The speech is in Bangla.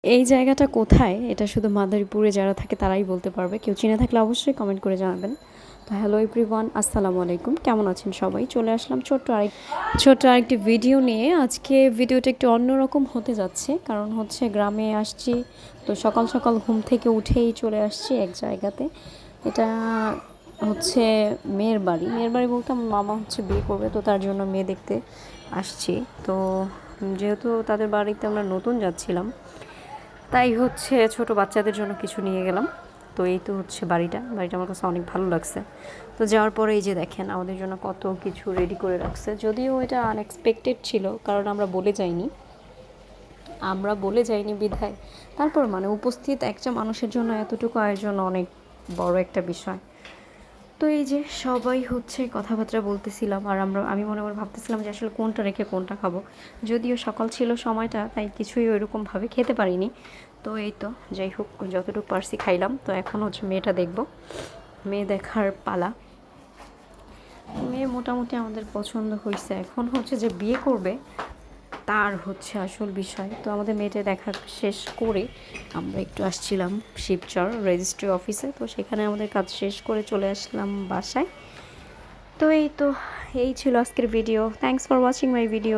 এই জায়গাটা কোথায় এটা শুধু মাদারীপুরে যারা থাকে তারাই বলতে পারবে। কেউ চিনে থাকলে অবশ্যই কমেন্ট করে জানাবেন। তো হ্যালো এভরিওয়ান, আসসালামু আলাইকুম। কেমন আছেন সবাই? চলে আসলাম ছোট্ট আরেকটি ভিডিও নিয়ে। আজকে ভিডিওটা একটু অন্যরকম হতে যাচ্ছে, কারণ হচ্ছে গ্রামে আসছি। তো সকাল সকাল ঘুম থেকে উঠেই চলে আসছি এক জায়গাতে। এটা হচ্ছে মেয়ের বাড়ি বলতে আমার মামা হচ্ছে বিয়ে করবে, তো তার জন্য মেয়ে দেখতে আসছি। তো যেহেতু তাদের বাড়িতে আমরা নতুন যাচ্ছিলাম, তাই হচ্ছে ছোট বাচ্চাদের জন্য কিছু নিয়ে গেলাম। তো এই তো হচ্ছে বাড়িটা আমার কাছে অনেক ভালো লাগছে। তো যাওয়ার পরে এই যে দেখেন আমাদের জন্য কত কিছু রেডি করে রাখছে, যদিও এটা আনএক্সপেক্টেড ছিল, কারণ আমরা বলে যাইনি বিধায়। তারপর মানে উপস্থিত একটা মানুষের জন্য এতটুকু আয়োজন অনেক বড় একটা বিষয়। তো এই যে সবাই হচ্ছে কথাবার্তা বলতেছিলাম, আর আমি মনে মনে ভাবতেছিলাম যে আসলে কোনটা রেখে কোনটা খাবো। যদিও সকাল ছিল সময়টা, তাই কিছুই ওইরকমভাবে খেতে পারিনি। তো এই তো যাই হোক, যতটুকু পারছি খাইলাম। তো এখন হচ্ছে মেয়েটা দেখব, মেয়ে দেখার পালা। মেয়ে মোটামুটি আমাদের পছন্দ হয়েছে। এখন হচ্ছে যে বিয়ে করবে তার হচ্ছে আসল বিষয়। তো আমাদের মেয়েটা দেখা শেষ করে আমরা একটু আসছিলাম শিবচর রেজিস্ট্রি অফিসে। তো সেখানে আমাদের কাজ শেষ করে চলে আসলাম বাসায়। তো এই ছিল আজকের video. Thanks for watching my video.